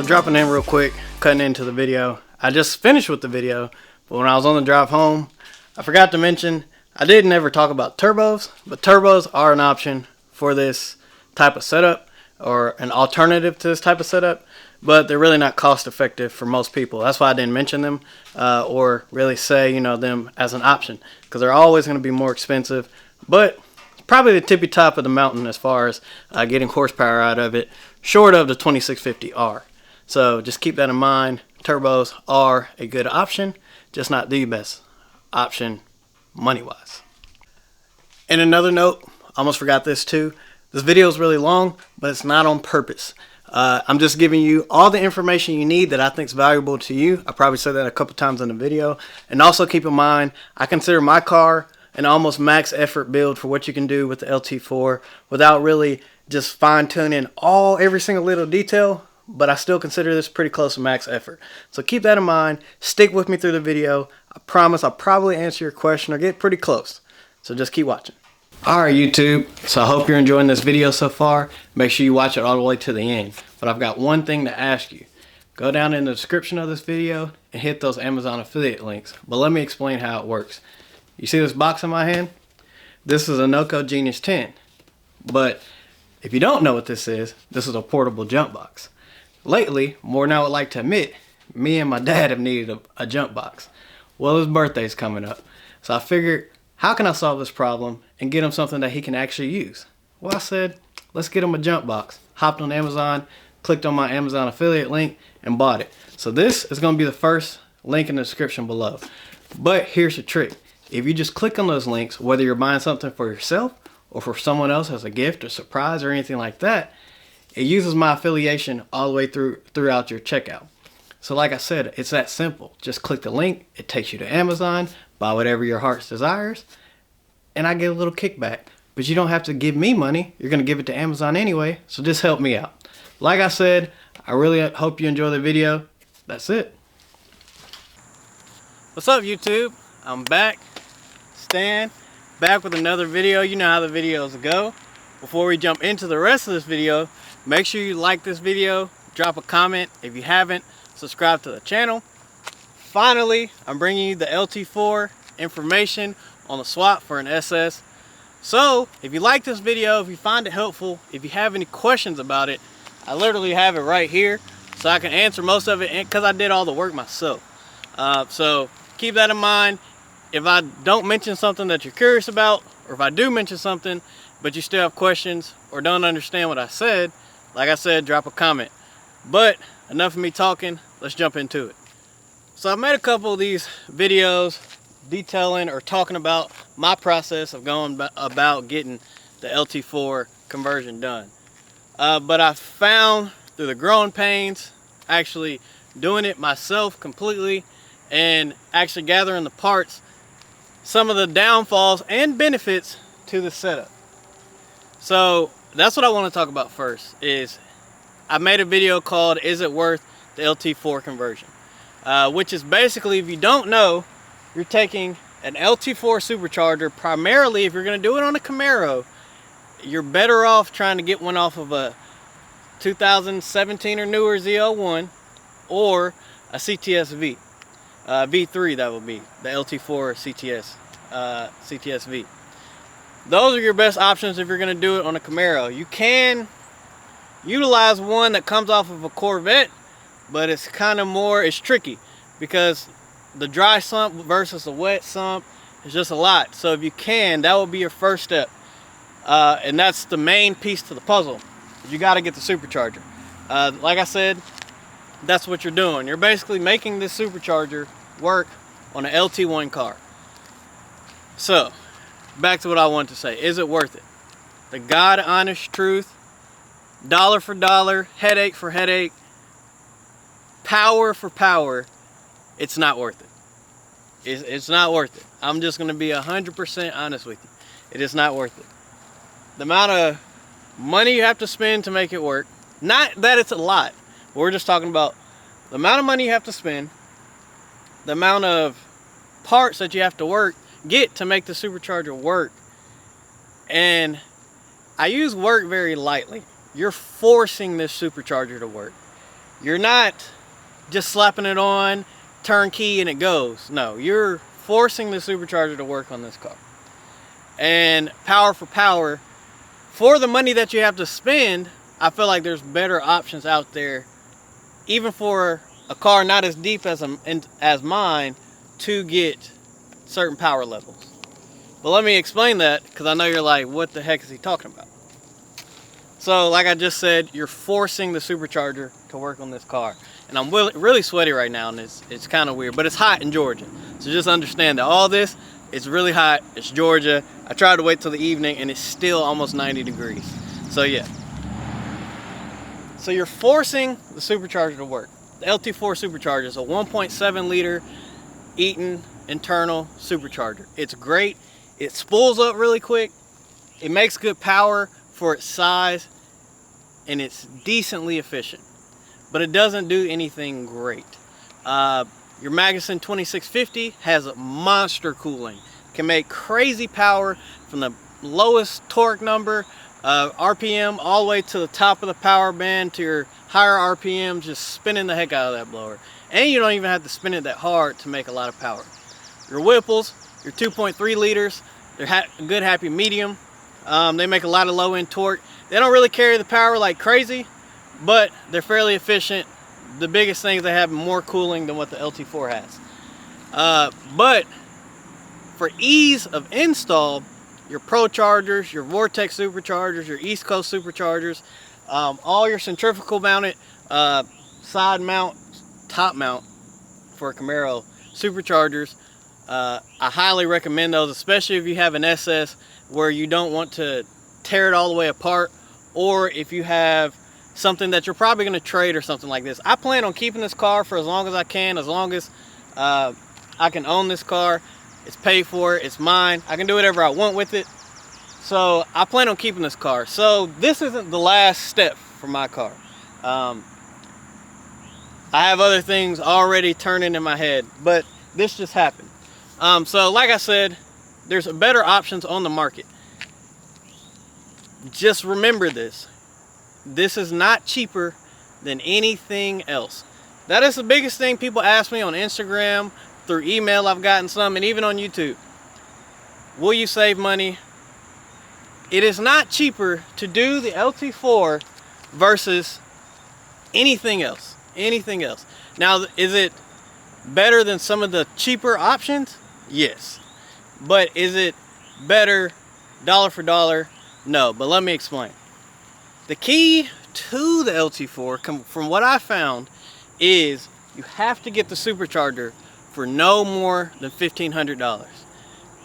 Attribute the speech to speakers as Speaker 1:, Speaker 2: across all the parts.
Speaker 1: So dropping in real quick, cutting into the video. I just finished with the video, but when I was on the drive home, I forgot to mention, I didn't ever talk about turbos, but turbos are an option for this type of setup, or an alternative to this type of setup, but they're really not cost effective for most people. That's why I didn't mention them, or really say, them as an option, because they're always going to be more expensive, but probably the tippy top of the mountain as far as getting horsepower out of it, short of the 2650R. So just keep that in mind. Turbos are a good option, just not the best option money-wise. And another note, almost forgot this too. This video is really long, but it's not on purpose. I'm just giving you all the information you need that I think is valuable to you. I probably said that a couple times in the video. And also keep in mind, I consider my car an almost max effort build for what you can do with the LT4 without really just fine-tuning every single little detail, but I still consider this pretty close to max effort. So keep that in mind. Stick with me through the video. I promise I'll probably answer your question or get pretty close. So just keep watching. Alright YouTube, so I hope you're enjoying this video so far. Make sure you watch it all the way to the end. But I've got one thing to ask you. Go down in the description of this video and hit those Amazon affiliate links. But let me explain how it works. You see this box in my hand? This is a Noco Genius 10. But if you don't know what this is a portable jump box. Lately, more than I would like to admit, me and my dad have needed a jump box. Well, his birthday's coming up. So I figured, how can I solve this problem and get him something that he can actually use? Well, I said, let's get him a jump box. Hopped on Amazon, clicked on my Amazon affiliate link, and bought it. So this is going to be the first link in the description below. But here's the trick. If you just click on those links, whether you're buying something for yourself or for someone else as a gift or surprise or anything like that, it uses my affiliation all the way throughout your checkout. So like I said, it's that simple. Just click the link, it takes you to Amazon, buy whatever your heart desires, and I get a little kickback. But you don't have to give me money, you're gonna give it to Amazon anyway, so just help me out. Like I said, I really hope you enjoy the video. That's it. What's up YouTube? I'm back, Stan, back with another video. You know how the videos go. Before we jump into the rest of this video, make sure you like this video, drop a comment if you haven't, subscribe to the channel. Finally, I'm bringing you the LT4 information on the swap for an SS. So, if you like this video, if you find it helpful, if you have any questions about it, I literally have it right here, so I can answer most of it because I did all the work myself. So, keep that in mind. If I don't mention something that you're curious about, or if I do mention something, but you still have questions or don't understand what I said, like I said, drop a comment. But enough of me talking, let's jump into it. So I've made a couple of these videos detailing or talking about my process of going about getting the LT4 conversion done. But I found through the growing pains, actually doing it myself completely and actually gathering the parts, some of the downfalls and benefits to the setup. So that's what I want to talk about first. Is I made a video called "Is It Worth the LT4 Conversion?" Which is basically, if you don't know, you're taking an LT4 supercharger. Primarily, if you're going to do it on a Camaro, you're better off trying to get one off of a 2017 or newer Z01 or a CTS-V. V3, that would be the LT4 CTS-V. Those are your best options if you're going to do it on a Camaro. You can utilize one that comes off of a Corvette, but it's kind of it's tricky because the dry sump versus the wet sump is just a lot. So if you can, that will be your first step. And that's the main piece to the puzzle. You got to get the supercharger. Like I said, that's what you're doing. You're basically making this supercharger work on an LT1 car. So, back to what I wanted to say. Is it worth it? The God honest truth, dollar for dollar, headache for headache, power for power, it's not worth it. It's not worth it. I'm just going to be 100% honest with you. It is not worth it. The amount of money you have to spend to make it work, not that it's a lot, we're just talking about the amount of money you have to spend, the amount of parts that you have to get to make the supercharger work. And I use work very lightly. You're forcing this supercharger to work. You're not just slapping it on, turnkey, and it goes. No, you're forcing the supercharger to work on this car. And power for power, for the money that you have to spend, I feel like there's better options out there, even for a car not as deep as mine, to get certain power levels. But let me explain that, because I know you're like, what the heck is he talking about? So like I just said, you're forcing the supercharger to work on this car. And I'm really sweaty right now, and it's kind of weird, but it's hot in Georgia. So just understand that all this, it's really hot. It's Georgia. I tried to wait till the evening, and it's still almost 90 degrees. So yeah. So you're forcing the supercharger to work. The LT4 supercharger is a 1.7 liter Eaton internal supercharger. It's great. It spools up really quick. It makes good power for its size, and it's decently efficient. But it doesn't do anything great. Your Magnuson 2650 has a monster cooling. Can make crazy power from the lowest torque number, RPM, all the way to the top of the power band to your higher RPM, just spinning the heck out of that blower. And you don't even have to spin it that hard to make a lot of power. Your Whipples, your 2.3 liters, they're a good happy medium. They make a lot of low end torque. They don't really carry the power like crazy, but they're fairly efficient. The biggest thing is they have more cooling than what the LT4 has. But for ease of install, your Pro chargers, your Vortex superchargers, your East Coast superchargers, all your centrifugal mounted side mount, top mount for a Camaro superchargers, I highly recommend those, especially if you have an SS where you don't want to tear it all the way apart, or if you have something that you're probably going to trade or something like this. I plan on keeping this car for as long as I can, as long as I can own this car. It's paid for, it's mine. I can do whatever I want with it. So I plan on keeping this car. So this isn't the last step for my car. I have other things already turning in my head, but this just happened. So like I said, there's better options on the market. Just remember this. This is not cheaper than anything else. That is the biggest thing people ask me on Instagram, through email I've gotten some, and even on YouTube. Will you save money? It is not cheaper to do the LT4 versus anything else. Anything else. Now, is it better than some of the cheaper options? Yes. But is it better dollar for dollar? No, but let me explain. The key to the LT4, from what I found, is you have to get the supercharger for no more than $1,500.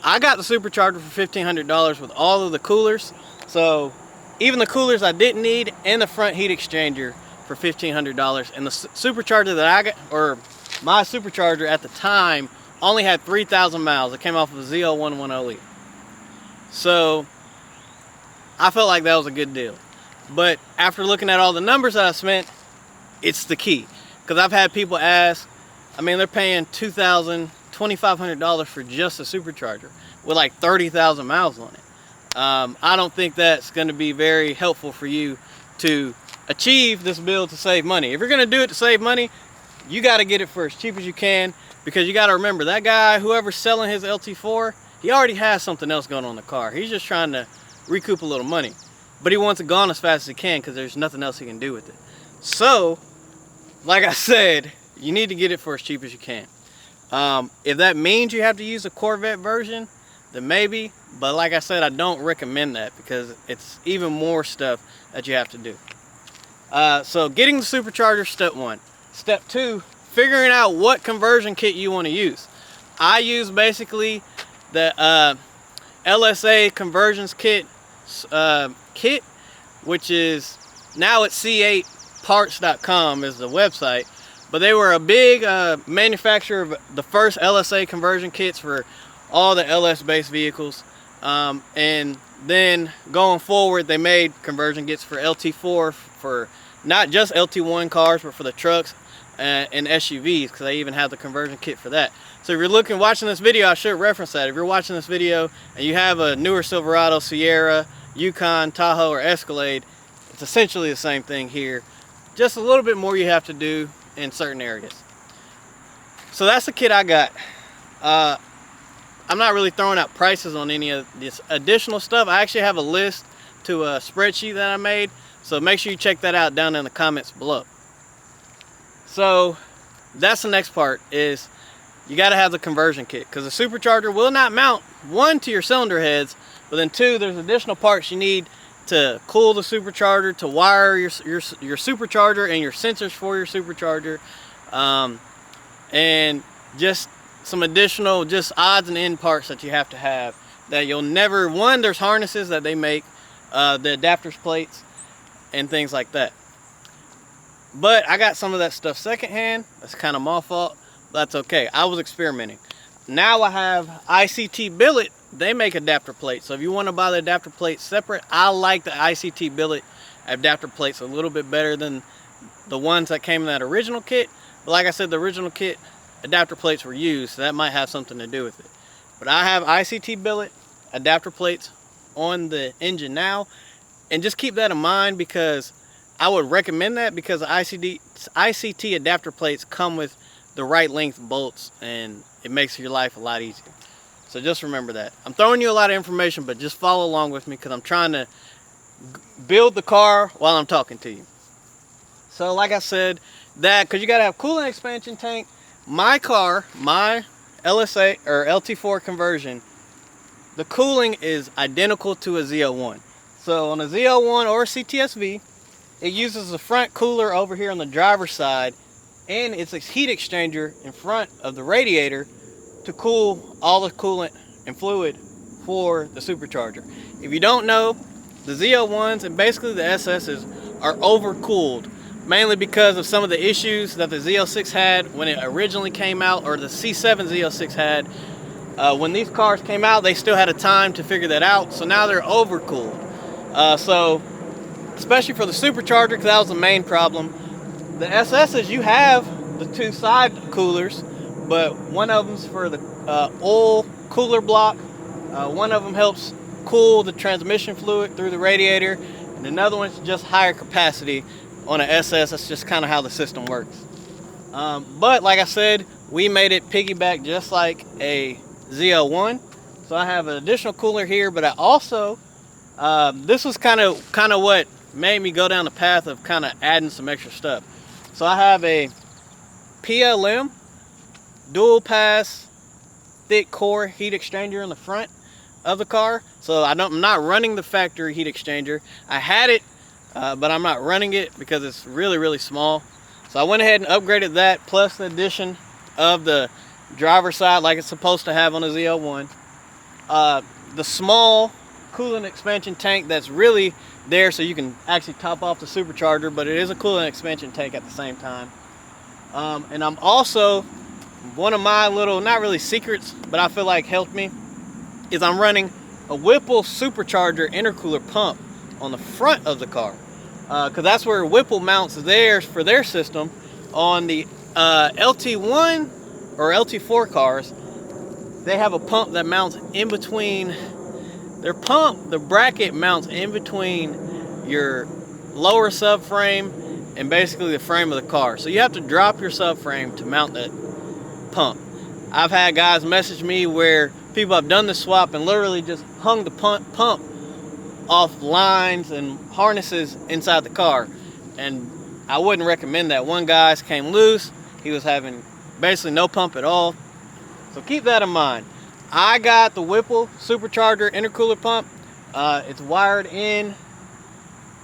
Speaker 1: I got the supercharger for $1,500 with all of the coolers. So even the coolers I didn't need, and the front heat exchanger for $1,500. And the supercharger that I got, or my supercharger at the time, only had 3,000 miles. It came off of a Z0110E. So I felt like that was a good deal. But after looking at all the numbers that I spent, it's the key. Because I've had people ask, I mean, they're paying $2,000, $2,500 for just a supercharger with like 30,000 miles on it. I don't think that's going to be very helpful for you to achieve this build to save money. If you're going to do it to save money, you got to get it for as cheap as you can, because you got to remember, that guy, whoever's selling his LT4, he already has something else going on in the car. He's just trying to recoup a little money, but he wants it gone as fast as he can because there's nothing else he can do with it. So, like I said, you need to get it for as cheap as you can. If that means you have to use a Corvette version, then maybe, but like I said, I don't recommend that because it's even more stuff that you have to do. So getting the supercharger, step one. Step two, figuring out what conversion kit you want to use. I use basically the LSA conversions kit, which is, now it's C8parts.com is the website, but they were a big manufacturer of the first LSA conversion kits for all the LS based vehicles, and then going forward they made conversion kits for LT4 for not just LT1 cars, but for the trucks and SUVs, because they even have the conversion kit for that. So if you're watching this video, I should reference that. If you're watching this video and you have a newer Silverado, Sierra, Yukon, Tahoe, or Escalade, it's essentially the same thing here. just a little bit more you have to do in certain areas. So that's the kit I got. I'm not really throwing out prices on any of this additional stuff. I actually have a list to a spreadsheet that I made, so make sure you check that out down in the comments below. So that's the next part, is you got to have the conversion kit, because the supercharger will not mount, one, to your cylinder heads, but then two, there's additional parts you need to cool the supercharger, to wire your supercharger and your sensors for your supercharger, and just some additional just odds and end parts that you have to have that you'll never, one, there's harnesses that they make, the adapters plates and things like that. But I got some of that stuff secondhand. That's kind of my fault. That's okay. I was experimenting. Now I have ICT Billet. They make adapter plates. So if you want to buy the adapter plates separate, I like the ICT Billet adapter plates a little bit better than the ones that came in that original kit. But like I said, the original kit adapter plates were used, so that might have something to do with it. But I have ICT Billet adapter plates on the engine now, and just keep that in mind, because I would recommend that, because ICT adapter plates come with the right length bolts, and it makes your life a lot easier. So just remember that. I'm throwing you a lot of information, but just follow along with me, because I'm trying to build the car while I'm talking to you. So like I said, that, because you got to have coolant expansion tank. My car, my LSA or LT4 Conversion, the cooling is identical to a Z01. So on a Z01 or a CTSV, it uses the front cooler over here on the driver's side, and it's a heat exchanger in front of the radiator to cool all the coolant and fluid for the supercharger. If you don't know, the Z01s and basically the SSs are overcooled, mainly because of some of the issues that the Z06 had when it originally came out, or the C7 Z06 had. When these cars came out, they still had a time to figure that out, so now they're overcooled. So especially for the supercharger, because that was the main problem. The SSs, you have the two side coolers, but one of them's for the oil cooler block. One of them helps cool the transmission fluid through the radiator, and another one's just higher capacity. On an SS, that's just kind of how the system works. But like I said, we made it piggyback just like a Z01. So I have an additional cooler here, but I also, this was kind of what made me go down the path of kind of adding some extra stuff. So I have a PLM dual pass thick core heat exchanger in the front of the car. So I'm not running the factory heat exchanger. I had it, but I'm not running it because it's really, really small. So I went ahead and upgraded that, plus the addition of the driver's side like it's supposed to have on a Z01. The small coolant expansion tank that's really there so you can actually top off the supercharger, but it is a coolant expansion tank at the same time. And I'm also, one of my little, not really secrets, but I feel like helped me, is I'm running a Whipple supercharger intercooler pump on the front of the car. Because that's where Whipple mounts theirs for their system. On the LT1 or LT4 cars, they have a pump that mounts in between. Their pump, the bracket mounts in between your lower subframe and basically the frame of the car. So you have to drop your subframe to mount that pump. I've had guys message me where people have done the swap and literally just hung the pump off lines and harnesses inside the car, and I wouldn't recommend that. One guy's came loose, he was having basically no pump at all. So keep that in mind. I got the Whipple supercharger intercooler pump. It's wired in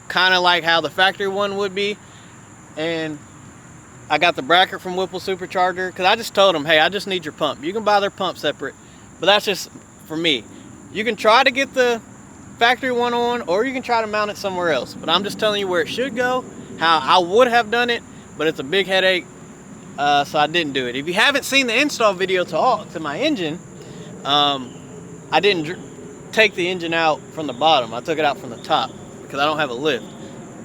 Speaker 1: kind of like how the factory one would be, and I got the bracket from Whipple supercharger because I just told them, hey, I just need your pump. You can buy their pump separate, but that's just for me. You can try to get the factory one on, or you can try to mount it somewhere else, but I'm just telling you where it should go, how I would have done it, but it's a big headache, so I didn't do it. If you haven't seen the install video to my engine, I didn't take the engine out from the bottom. I took it out from the top because I don't have a lift,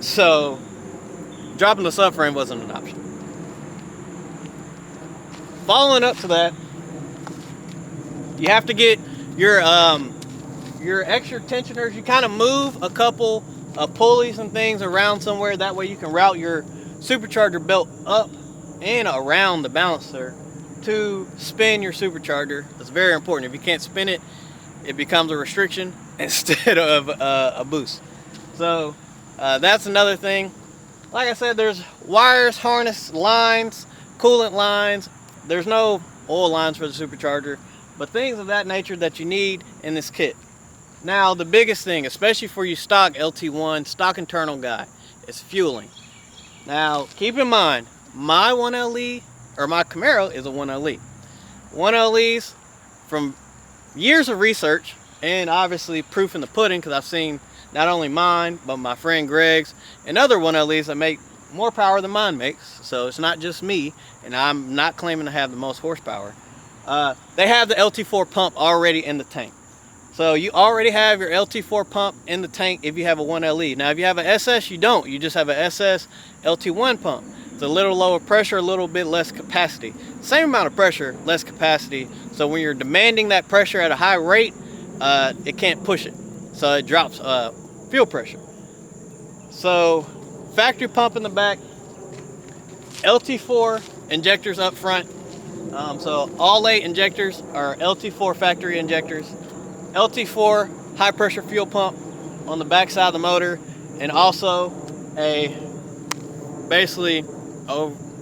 Speaker 1: so dropping the subframe wasn't an option. Following up to that, you have to get your extra tensioners. You kind of move a couple of pulleys and things around somewhere. That way you can route your supercharger belt up and around the balancer to spin your supercharger. That's very important. If you can't spin it, it becomes a restriction instead of a boost. So that's another thing. Like I said, there's wires, harness, lines, coolant lines. There's no oil lines for the supercharger, but things of that nature that you need in this kit. Now, the biggest thing, especially for you stock LT1, stock internal guy, is fueling. Now, keep in mind, my 1LE, or my Camaro, is a 1LE. 1LEs, from years of research, and obviously proof in the pudding, because I've seen not only mine, but my friend Greg's, and other 1LEs that make more power than mine makes. So it's not just me, and I'm not claiming to have the most horsepower. They have the LT4 pump already in the tank. So you already have your LT4 pump in the tank if you have a 1LE. Now if you have an SS, you don't. You just have an SS LT1 pump. It's a little lower pressure, a little bit less capacity. Same amount of pressure, less capacity. So when you're demanding that pressure at a high rate, it can't push it. So it drops fuel pressure. So factory pump in the back, LT4 injectors up front. So all 8 injectors are LT4 factory injectors. LT4 high pressure fuel pump on the back side of the motor, and also a basically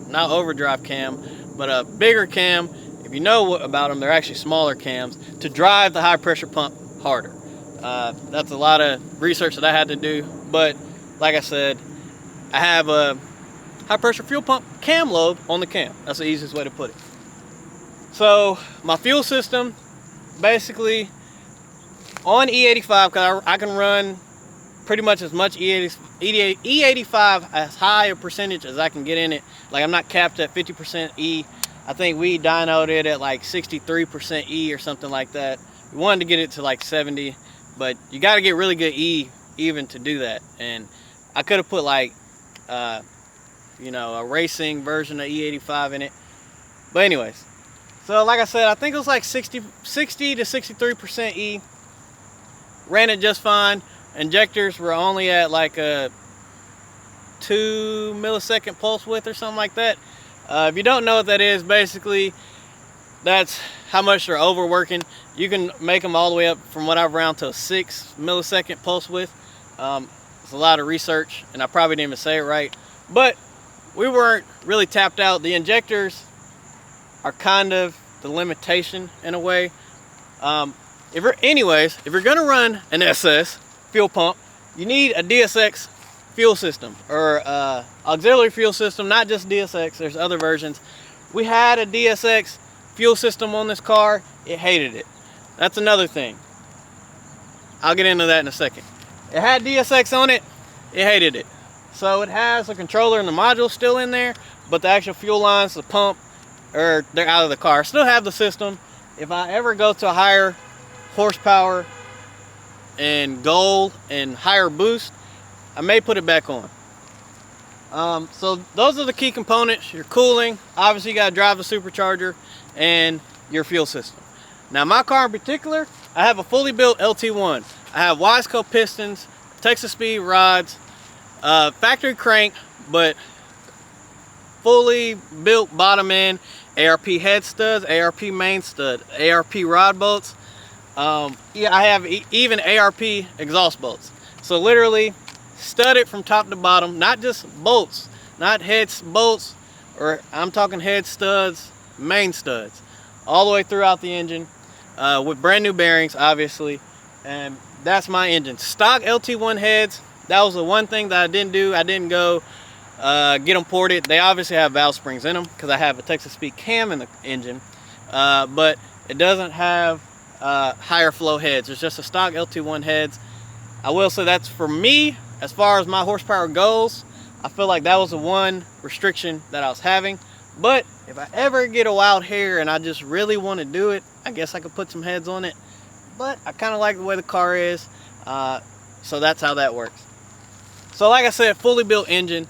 Speaker 1: not overdrive cam, but a bigger cam. If you know about them, they're actually smaller cams to drive the high pressure pump harder. That's a lot of research that I had to do, but like I said, I have a high pressure fuel pump cam lobe on the cam. That's the easiest way to put it. So my fuel system, basically on E85, because I can run pretty much as much E85 as high a percentage as I can get in it. Like, I'm not capped at 50% E. I think we dynoed it at like 63% E or something like that. We wanted to get it to like 70, but you got to get really good E even to do that. And I could have put like you know, a racing version of E85 in it. But anyways, so like I said, I think it was like 60 to 63% E. Ran it just fine. Injectors were only at like a 2 millisecond pulse width or something like that. If you don't know what that is, basically that's how much they're overworking. You can make them all the way up, from what I've round, to a 6 millisecond pulse width. It's a lot of research, and I probably didn't even say it right, but we weren't really tapped out. The injectors are kind of the limitation in a way. If you're gonna run an SS fuel pump, you need a DSX fuel system, or auxiliary fuel system, not just DSX. There's other versions. We had a DSX fuel system on this car. It hated it. That's another thing. I'll get into that in a second. It had DSX on it. It hated it. So it has the controller and the module still in there, but the actual fuel lines, the pump, they're out of the car. I still have the system. If I ever go to a higher horsepower and goal and higher boost, I may put it back on. So those are the key components. Your cooling, obviously you got to drive the supercharger, and your fuel system. Now my car in particular, I have a fully built LT1. I have Wiseco pistons, Texas speed rods, factory crank, but fully built bottom end, ARP head studs, ARP main stud, ARP rod bolts. Yeah, I have even ARP exhaust bolts. So literally studded from top to bottom, not just bolts, not heads bolts, or I'm talking head studs, main studs, all the way throughout the engine, with brand new bearings, obviously. And that's my engine. Stock LT1 heads, that was the one thing that I didn't do. I didn't go get them ported. They obviously have valve springs in them because I have a Texas speed cam in the engine, but it doesn't have higher flow heads. It's just a stock LT1 heads. I will say that's, for me, as far as my horsepower goes, I feel like that was the one restriction that I was having. But if I ever get a wild hair and I just really want to do it, I guess I could put some heads on it. But I kind of like the way the car is, so that's how that works. So like I said, fully built engine.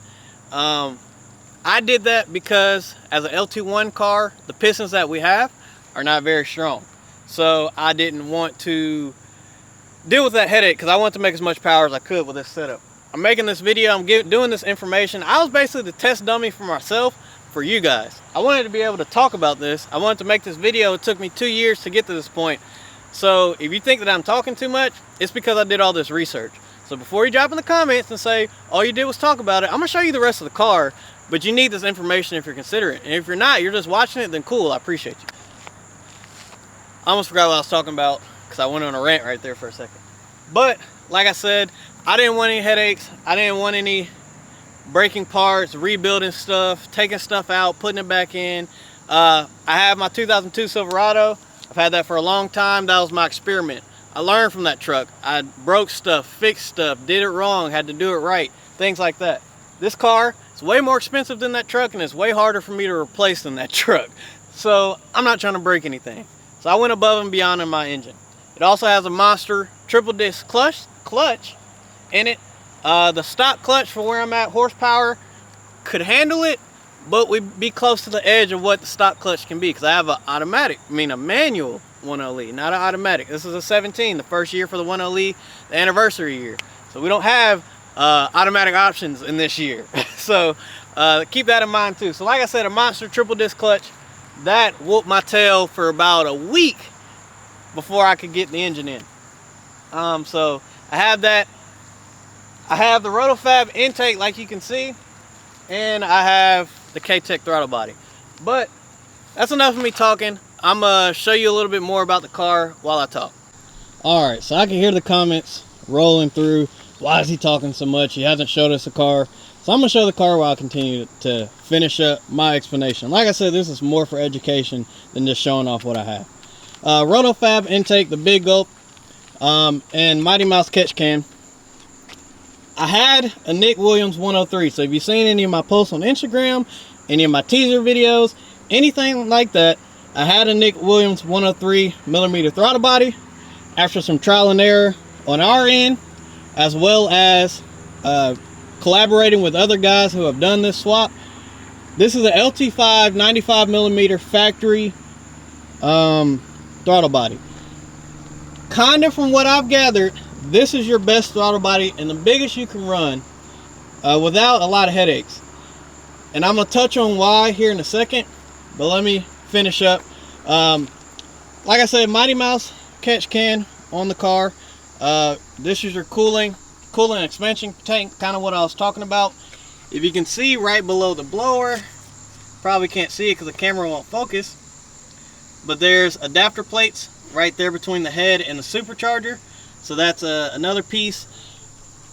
Speaker 1: I did that because as an LT1 car, the pistons that we have are not very strong. So I didn't want to deal with that headache because I want to make as much power as I could with this setup. I'm making this video, I'm doing this information. I was basically the test dummy for myself, for you guys. I wanted to be able to talk about this. I wanted to make this video. It took me 2 years to get to this point. So if you think that I'm talking too much, it's because I did all this research. So before you drop in the comments and say, all you did was talk about it, I'm gonna show you the rest of the car, but you need this information if you're considering it. And if you're not, you're just watching it, then cool, I appreciate you. I almost forgot what I was talking about because I went on a rant right there for a second. But like I said, I didn't want any headaches. I didn't want any breaking parts, rebuilding stuff, taking stuff out, putting it back in. I have my 2002 Silverado. I've had that for a long time. That was my experiment. I learned from that truck. I broke stuff, fixed stuff, did it wrong, had to do it right, things like that. This car is way more expensive than that truck, and it's way harder for me to replace than that truck. So I'm not trying to break anything. So I went above and beyond in my engine. It also has a monster triple disc clutch in it. The stock clutch for where I'm at horsepower could handle it, but we'd be close to the edge of what the stock clutch can be, because I have a manual 1.0 not an automatic. This is a 17, the first year for the 1.0, the anniversary year. So we don't have automatic options in this year. So keep that in mind too. So like I said, a monster triple disc clutch, that whooped my tail for about a week before I could get the engine in. So I have that. I have the Rotofab intake, like you can see, and I have the K-Tech throttle body. But that's enough of me talking. I'm gonna show you a little bit more about the car while I talk. All right, so I can hear the comments rolling through. Why is he talking so much? He hasn't showed us the car. So I'm gonna show the car while I continue to finish up my explanation. Like I said, this is more for education than just showing off what I have. Rotofab intake, the big gulp, and Mighty Mouse catch can. I had a Nick Williams 103. So if you've seen any of my posts on Instagram, any of my teaser videos, anything like that, I had a Nick Williams 103mm throttle body. After some trial and error on our end, as well as collaborating with other guys who have done this swap. This is a LT5 95mm factory throttle body. Kind of from what I've gathered, this is your best throttle body and the biggest you can run without a lot of headaches. And I'm going to touch on why here in a second, but let me finish up. Like I said, Mighty Mouse catch can on the car. This is your cooling expansion tank, kind of what I was talking about. If you can see right below the blower, probably can't see it because the camera won't focus, but there's adapter plates right there between the head and the supercharger. So that's another piece.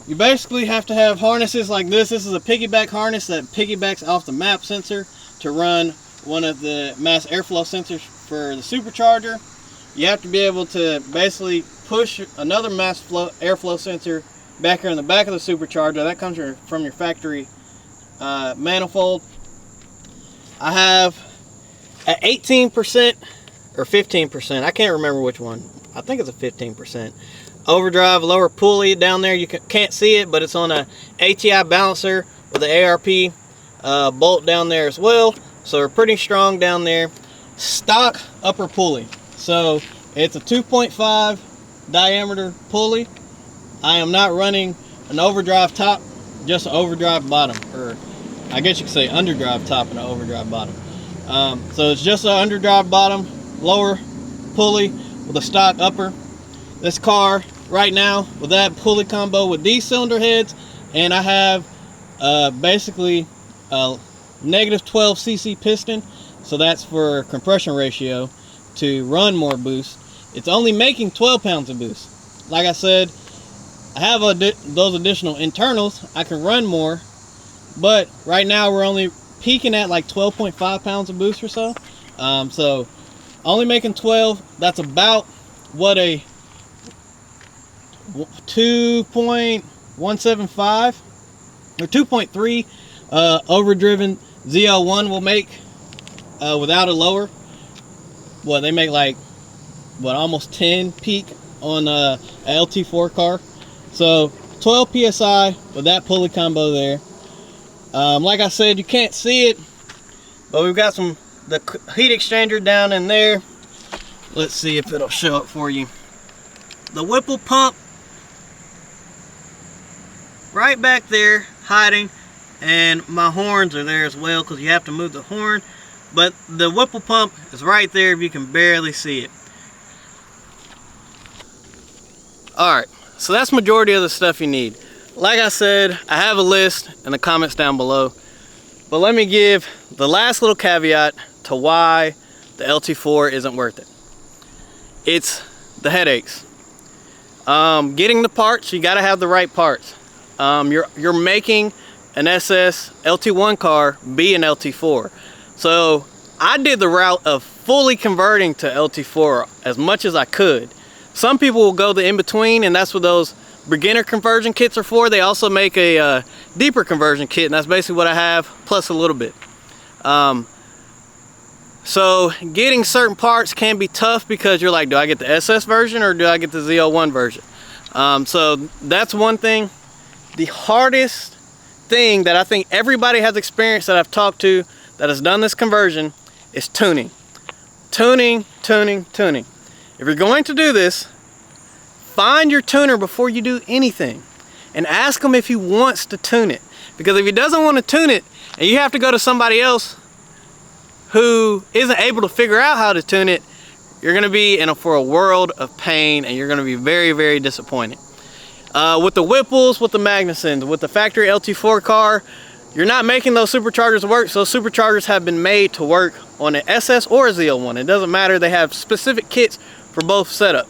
Speaker 1: You basically have to have harnesses like this. This is a piggyback harness that piggybacks off the map sensor to run one of the mass airflow sensors for the supercharger. You have to be able to basically push another mass airflow sensor back here in the back of the supercharger. That comes from your factory manifold. I have at 18% or 15%, I can't remember which one. I think it's a 15%. Overdrive lower pulley down there. You can't see it, but it's on a ATI balancer with the ARP bolt down there as well. So we're pretty strong down there. Stock upper pulley. So it's a 2.5 diameter pulley. I am not running an overdrive top, just an overdrive bottom, or I guess you could say underdrive top and an overdrive bottom. So it's just an underdrive bottom, lower pulley with a stock upper. This car right now with that pulley combo with these cylinder heads, and I have basically a -12 cc piston, so that's for compression ratio to run more boost. It's only making 12 pounds of boost. Like I said, I have those additional internals. I can run more, but right now we're only peaking at like 12.5 pounds of boost or so. So only making 12. That's about what a 2.175 or 2.3 overdriven ZL1 will make without a lower. Well, they make like almost 10 peak on a LT4 car. So 12 psi with that pulley combo there. Like I said, you can't see it, but we've got the heat exchanger down in there. Let's see if it'll show up for you. The Whipple pump right back there hiding, and my horns are there as well because you have to move the horn. But the Whipple pump is right there if you can barely see it. Alright, so that's majority of the stuff you need. Like I said, I have a list in the comments down below. But let me give the last little caveat to why the LT4 isn't worth it. It's the headaches. Getting the parts, you gotta have the right parts. You're making an SS LT1 car be an LT4. So I did the route of fully converting to LT4 as much as I could. Some people will go the in-between, and that's what those beginner conversion kits are for. They also make a deeper conversion kit, and that's basically what I have, plus a little bit. So getting certain parts can be tough because you're like, do I get the SS version or do I get the Z01 version? So that's one thing. The hardest thing that I think everybody has experienced that I've talked to that has done this conversion is tuning. Tuning. If you're going to do this, find your tuner before you do anything and ask him if he wants to tune it. Because if he doesn't want to tune it and you have to go to somebody else who isn't able to figure out how to tune it, you're going to be for a world of pain, and you're going to be very, very disappointed. With the Whipples, with the Magnusons, with the factory LT4 car, you're not making those superchargers work. So superchargers have been made to work on an SS or a Z01. It doesn't matter. They have specific kits for both setup.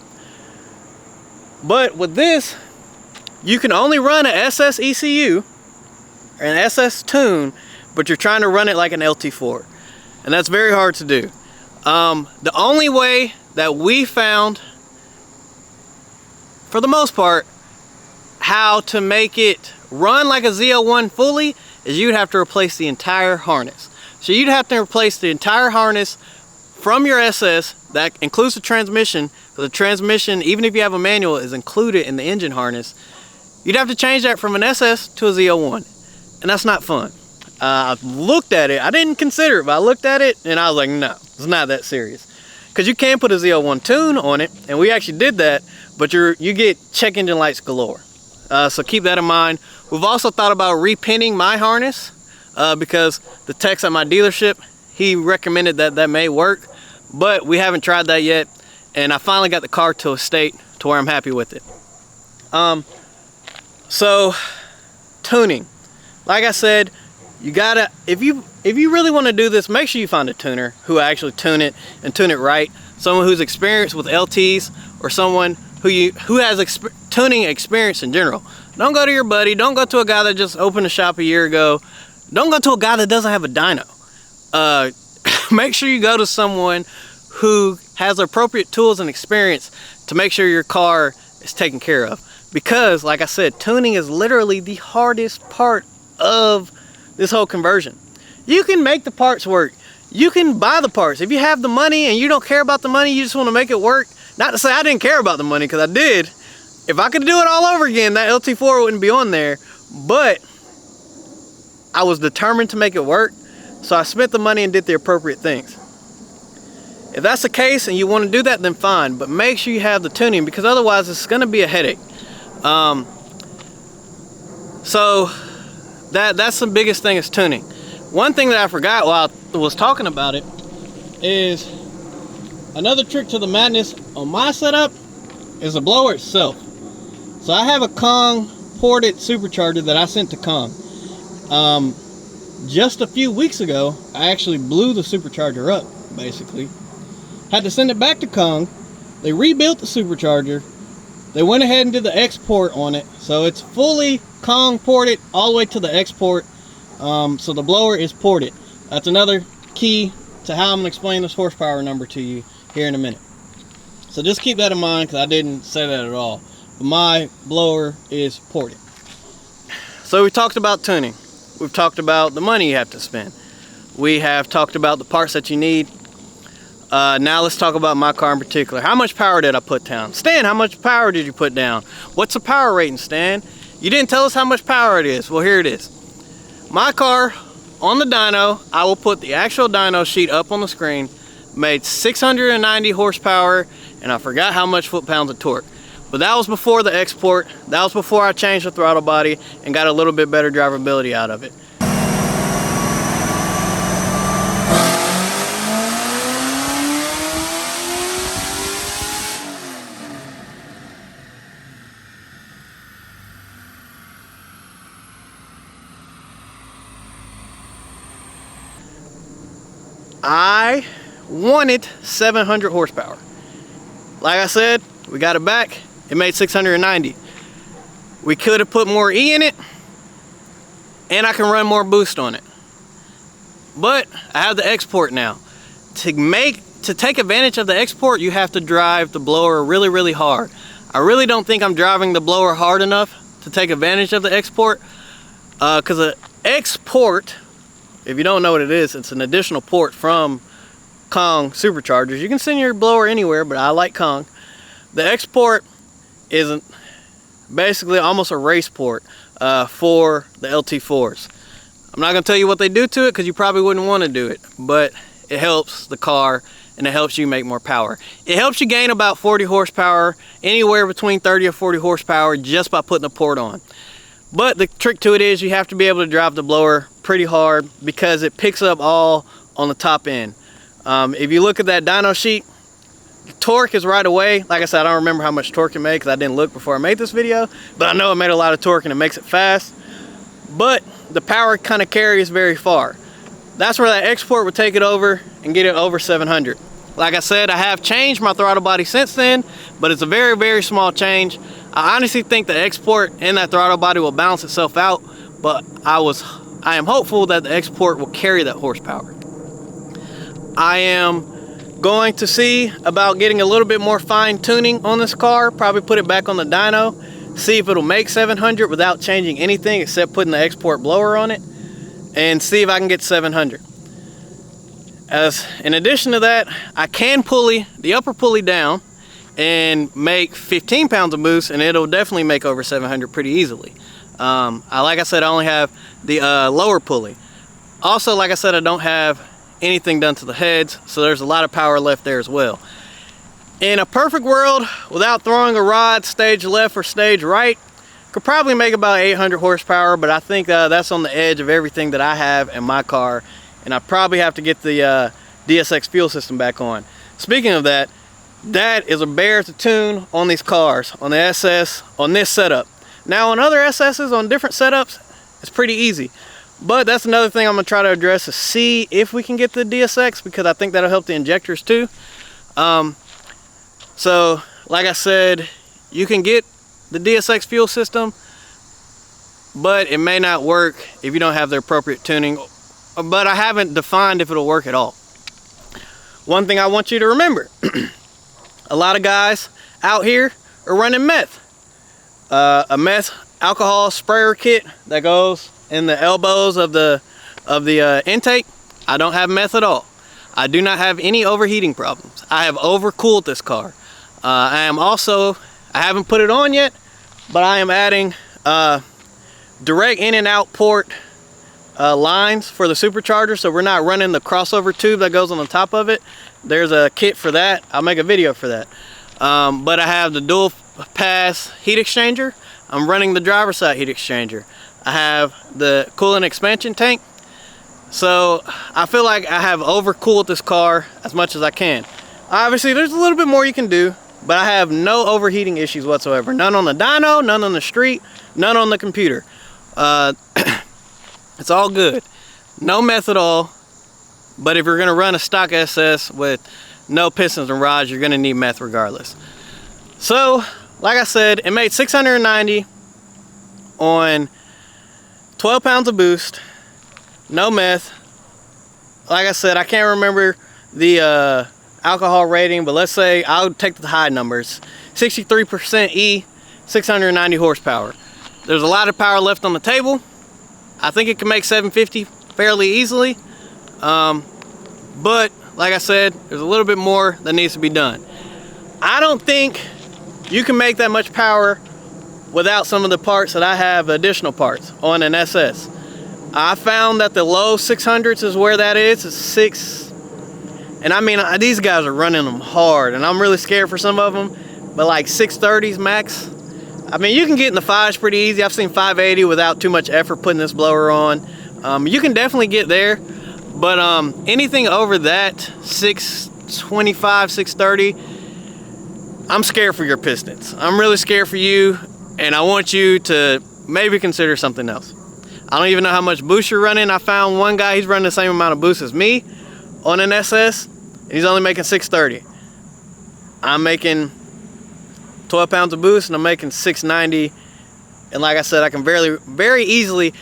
Speaker 1: But with this, you can only run an SS ECU or an SS tune, but you're trying to run it like an LT4. And that's very hard to do. The only way that we found, for the most part, how to make it run like a Z01 fully is you'd have to replace the entire harness. So you'd have to replace the entire harness from your SS. That includes the transmission. So the transmission, even if you have a manual, is included in the engine harness. You'd have to change that from an SS to a Z01. And that's not fun. I looked at it. I didn't consider it, but I looked at it and I was like, no, it's not that serious. Because you can put a Z01 tune on it, and we actually did that, but you get check engine lights galore. So keep that in mind. We've also thought about repinning my harness because the techs at my dealership, he recommended that may work, but we haven't tried that yet. And I finally got the car to a state to where I'm happy with it. So tuning, like I said, you gotta, if you really want to do this, make sure you find a tuner who actually tune it and tune it right. Someone who's experienced with LTs, or someone who has tuning experience in general. Don't go to your buddy. Don't go to a guy that just opened a shop a year ago. Don't go to a guy that doesn't have a dyno. Make sure you go to someone who has appropriate tools and experience to make sure your car is taken care of. Because, like I said, tuning is literally the hardest part of this whole conversion. You can make the parts work. You can buy the parts. If you have the money and you don't care about the money, you just want to make it work. Not to say I didn't care about the money, because I did. If I could do it all over again, that LT4 wouldn't be on there. But I was determined to make it work, so I spent the money and did the appropriate things. If that's the case and you want to do that, then fine. But make sure you have the tuning, because otherwise it's going to be a headache. So that's the biggest thing, is tuning. One thing that I forgot while I was talking about it is another trick to the madness on my setup is the blower itself. So I have a Kong ported supercharger that I sent to Kong. Just a few weeks ago, I actually blew the supercharger up, basically. Had to send it back to Kong. They rebuilt the supercharger. They went ahead and did the export on it. So it's fully Kong ported all the way to the export. So the blower is ported. That's another key to how I'm going to explain this horsepower number to you here in a minute. So just keep that in mind, because I didn't say that at all. But my blower is ported. So we talked about tuning. We've talked about the money you have to spend. We have talked about the parts that you need. Now let's talk about my car in particular. How much power did I put down? Stan, how much power did you put down? What's the power rating, Stan? You didn't tell us how much power it is. Well, here it is. My car, on the dyno, I will put the actual dyno sheet up on the screen, made 690 horsepower, and I forgot how much foot-pounds of torque. But that was before the export. That was before I changed the throttle body and got a little bit better drivability out of it. I wanted 700 horsepower. Like I said, we got it back. It made 690. We could have put more E in it, and I can run more boost on it. But I have the export now. To take advantage of the export, you have to drive the blower really, really hard. I really don't think I'm driving the blower hard enough to take advantage of the export, because the export, if you don't know what it is, it's an additional port from Kong superchargers. You can send your blower anywhere, but I like Kong. The export is basically almost a race port for the LT4s. I'm not going to tell you what they do to it because you probably wouldn't want to do it, but it helps the car and it helps you make more power. It helps you gain about 40 horsepower, anywhere between 30 or 40 horsepower just by putting the port on. But the trick to it is you have to be able to drive the blower pretty hard because it picks up all on the top end. If you look at that dyno sheet, torque is right away. Like I said, I don't remember how much torque it made because I didn't look before I made this video, but I know it made a lot of torque and it makes it fast. But the power kind of carries very far. That's where that export would take it over and get it over 700. Like I said, I have changed my throttle body since then, but it's a very, very small change. I honestly think the export and that throttle body will balance itself out, but I am hopeful that the export will carry that horsepower. I am going to see about getting a little bit more fine tuning on this car, probably put it back on the dyno, see if it'll make 700 without changing anything except putting the export blower on it, and see if I can get 700. As in addition to that, I can pulley the upper pulley down and make 15 pounds of boost, and it'll definitely make over 700 pretty easily. Like I said, I only have the lower pulley. Also, like I said, I don't have anything done to the heads, so there's a lot of power left there as well. In a perfect world, without throwing a rod stage left or stage right, could probably make about 800 horsepower, but I think that's on the edge of everything that I have in my car, and I probably have to get the DSX fuel system back on. Speaking of that, that is a bear to tune on these cars, on the SS, on this setup. Now on other SS's, on different setups, it's pretty easy. But that's another thing I'm going to try to address, is see if we can get the DSX, because I think that'll help the injectors too. So, like I said, you can get the DSX fuel system, but it may not work if you don't have the appropriate tuning. But I haven't defined if it'll work at all. One thing I want you to remember, a lot of guys out here are running meth. A meth alcohol sprayer kit that goes in the elbows of the intake. I don't have meth at all. I do not have any overheating problems. I have overcooled this car. I haven't put it on yet, but I am adding direct in and out port lines for the supercharger, so we're not running the crossover tube that goes on the top of it. There's a kit for that. I'll make a video for that. But I have the dual pass heat exchanger. I'm running the driver's side heat exchanger. I have the coolant expansion tank. So I feel like I have overcooled this car as much as I can. Obviously there's a little bit more you can do, but I have no overheating issues whatsoever. None on the dyno, none on the street, none on the computer. It's all good. No meth at all. But if you're gonna run a stock SS with no pistons and rods, you're gonna need meth regardless. So, like I said, it made 690 on 12 pounds of boost, no meth. Like I said, I can't remember the alcohol rating, but let's say I'll take the high numbers. 63% E, 690 horsepower. There's a lot of power left on the table. I think it can make 750 fairly easily. But like I said, there's a little bit more that needs to be done. I don't think you can make that much power without some of the parts that I have, additional parts on an SS. I found that the low 600s is where that is. It's 6. And I mean, these guys are running them hard, and I'm really scared for some of them but like 630s max. I mean, you can get in the 5s pretty easy. I've seen 580 without too much effort putting this blower on. You can definitely get there, but anything over that, 625, 630, I'm scared for your pistons. I'm really scared for you, and I want you to maybe consider something else. I don't even know how much boost you're running. I found one guy, he's running the same amount of boost as me on an SS, and he's only making 630. I'm making 12 pounds of boost, and I'm making 690. And like I said, I can very easily,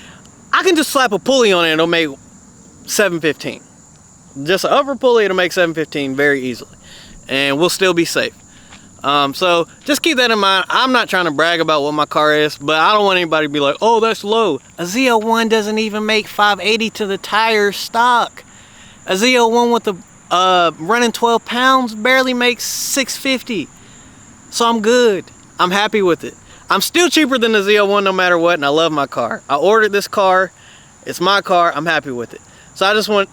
Speaker 1: I can just slap a pulley on it and it'll make 715. Just an upper pulley, it'll make 715 very easily. And we'll still be safe. So just keep that in mind. I'm not trying to brag about what my car is, but I don't want anybody to be like, oh, that's low. A Z01 doesn't even make 580 to the tire stock. A Z01 with the running 12 pounds barely makes 650. So I'm good. I'm happy with it. I'm still cheaper than the Z01 no matter what, and I love my car. I ordered this car. It's my car. I'm happy with it. So I just want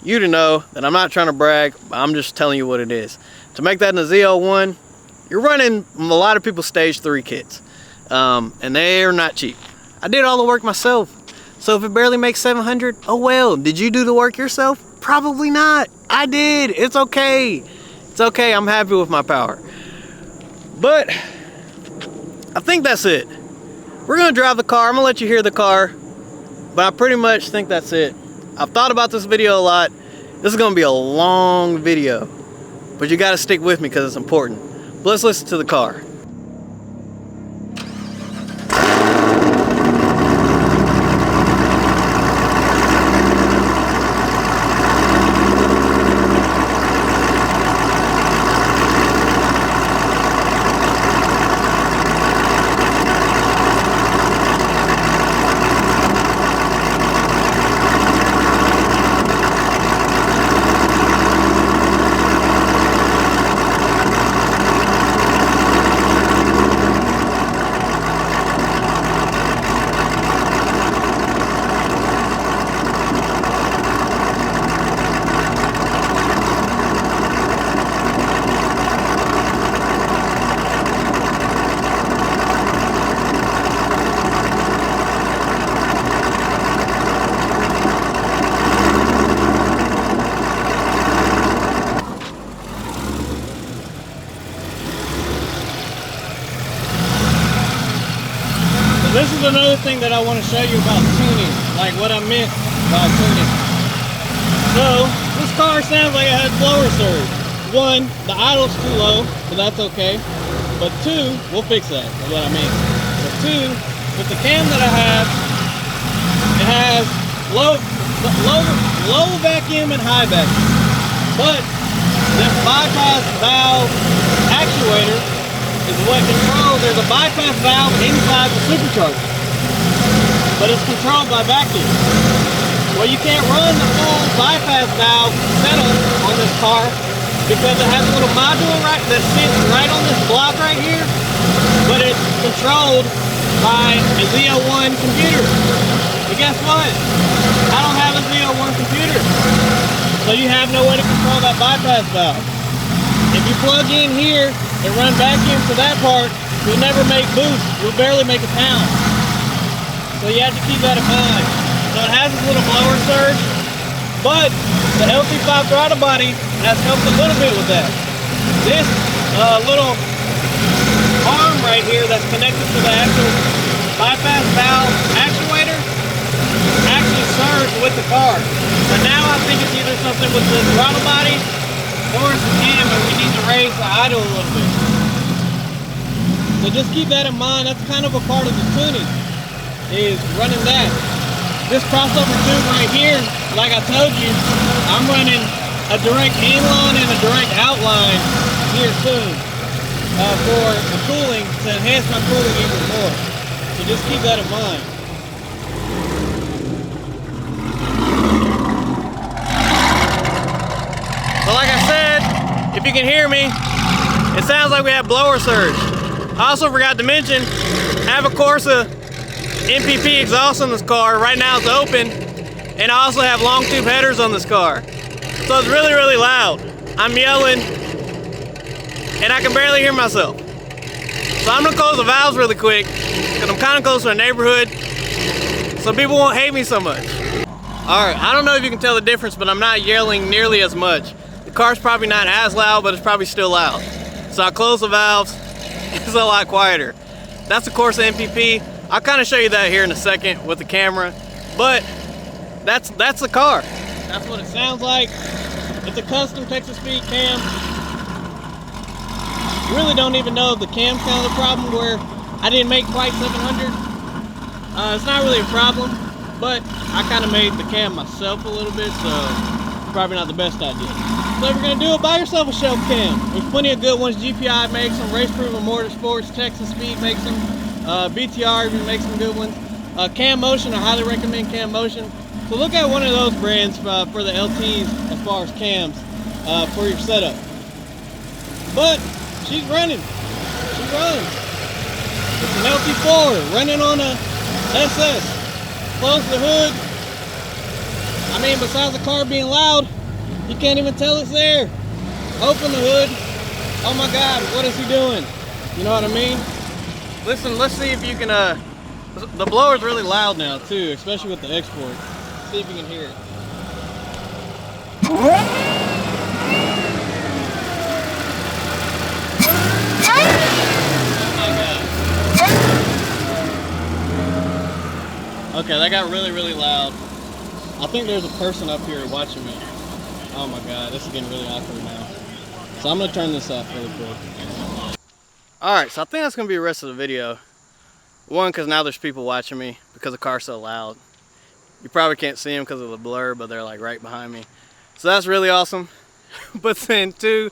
Speaker 1: you to know that I'm not trying to brag. I'm just telling you what it is. To make that in a Z01, you're running a lot of people's stage 3 kits, and they're not cheap. I did all the work myself, so if it barely makes 700, oh well. Did you do the work yourself? Probably not. I did. It's okay. It's okay. I'm happy with my power. But I think that's it. We're gonna drive the car. I'm gonna let you hear the car, but I pretty much think that's it. I've thought about this video a lot. This is gonna be a long video, but you gotta stick with me because it's important. Let's listen to the car. This is another thing that I want to show you about tuning, like what I meant by tuning. So, this car sounds like it has blower surge. One, the idle's too low, but that's okay. But two, we'll fix that, is what I mean. But two, with the cam that I have, it has low vacuum and high vacuum. But this bypass valve actuator is what controls. There's a bypass valve inside the supercharger, but it's controlled by vacuum. Well, you can't run the full bypass valve setup on this car because it has a little module that sits right on this block right here, but it's controlled by a Z01 computer. But guess what? I don't have a Z01 computer, so you have no way to control that bypass valve. If you plug in here and run vacuum to that part, you'll never make boost. You'll barely make a pound. So you have to keep that in mind. So it has this little blower surge, but the LT4 throttle body has helped a little bit with that. This little arm right here that's connected to the actual bypass valve actuator actually surged with the car. But now I think it's either something with the throttle body or it's the cam, and we need to raise the idle a little bit. So just keep that in mind. That's kind of a part of the tuning, is running that. This crossover tube right here, like I told you, I'm running a direct inline and a direct outline here soon for the cooling, to enhance my cooling even more. So just keep that in mind. So like I said, if you can hear me, it sounds like we have blower surge. I also forgot to mention, I have a Corsa MPP exhaust on this car. Right now it's open, and I also have long tube headers on this car. So it's really, really loud. I'm yelling, and I can barely hear myself. So I'm gonna close the valves really quick because I'm kind of close to a neighborhood, so people won't hate me so much. All right, I don't know if you can tell the difference, but I'm not yelling nearly as much. The car's probably not as loud, but it's probably still loud. So I close the valves, it's a lot quieter. That's of course an MPP. I'll kind of show you that here in a second with the camera, but that's the car. That's what it sounds like. It's a custom Texas speed cam. Really don't even know if the cam's kind of the problem, where I didn't make quite 700. It's not really a problem, but I kind of made the cam myself a little bit, so probably not the best idea. So if you're gonna do it, buy yourself a shelf cam. There's plenty of good ones. GPI makes them, Race Proven Motorsports, Texas Speed makes them, BTR even makes some good ones. Cam Motion, I highly recommend Cam Motion. So look at one of those brands for the LTs as far as cams for your setup. But she's running. She runs. It's an LT4 running on a SS. Close the hood. I mean, besides the car being loud, you can't even tell it's there. Open the hood. Oh my God, what is he doing? You know what I mean? Listen, let's see if you can, the blower's really loud now too, especially with the export. See if you can hear it. Okay, that got really, really loud. I think there's a person up here watching me. Oh my God, this is getting really awkward now. So I'm gonna turn this off really quick. Alright, so I think that's gonna be the rest of the video. One, because now there's people watching me because the car's so loud. You probably can't see them because of the blur, but they're like right behind me. So that's really awesome. But then two,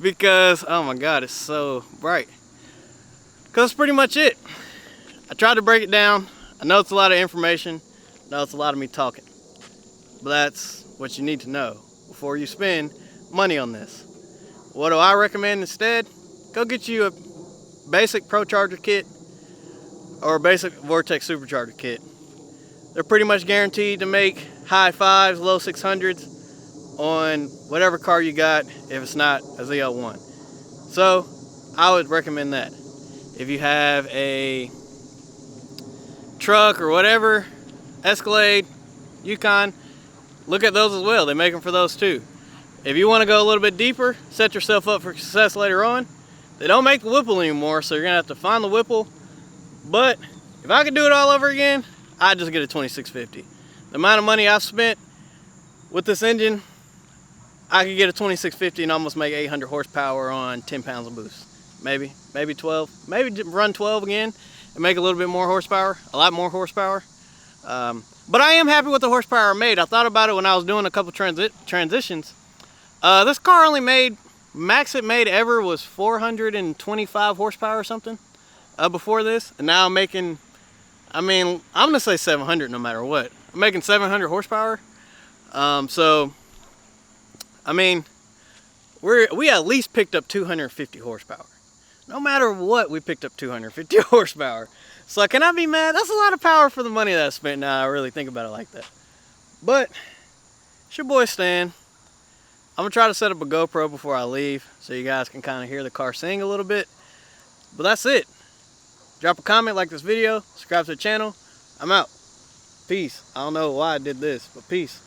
Speaker 1: because, oh my God, it's so bright. Because that's pretty much it. I tried to break it down. I know it's a lot of information. I know it's a lot of me talking. But that's what you need to know before you spend money on this. What do I recommend instead? Go get you a basic ProCharger kit or a basic Vortex supercharger kit. They're pretty much guaranteed to make high 5s, low 600s on whatever car you got if it's not a Z01. So I would recommend that. If you have a truck or whatever, Escalade, Yukon, look at those as well. They make them for those too. If you want to go a little bit deeper, set yourself up for success later on. They don't make the Whipple anymore, so you're gonna have to find the Whipple. But if I could do it all over again, I'd just get a 2650. The amount of money I've spent with this engine, I could get a 2650 and almost make 800 horsepower on 10 pounds of boost. Maybe 12, maybe run 12 again and make a little bit more horsepower, a lot more horsepower. But I am happy with the horsepower I made. I thought about it when I was doing a couple transitions. This car only made, max it made ever was 425 horsepower or something before this. And now I'm making, I mean, I'm gonna say 700 no matter what. I'm making 700 horsepower. So, I mean, we at least picked up 250 horsepower. No matter what, we picked up 250 horsepower. So can I be mad? That's a lot of power for the money that I spent now I really think about it like that. But, it's your boy Stan. I'm gonna try to set up a GoPro before I leave so you guys can kind of hear the car sing a little bit. But that's it. Drop a comment, like this video, subscribe to the channel. I'm out. Peace. I don't know why I did this, but peace.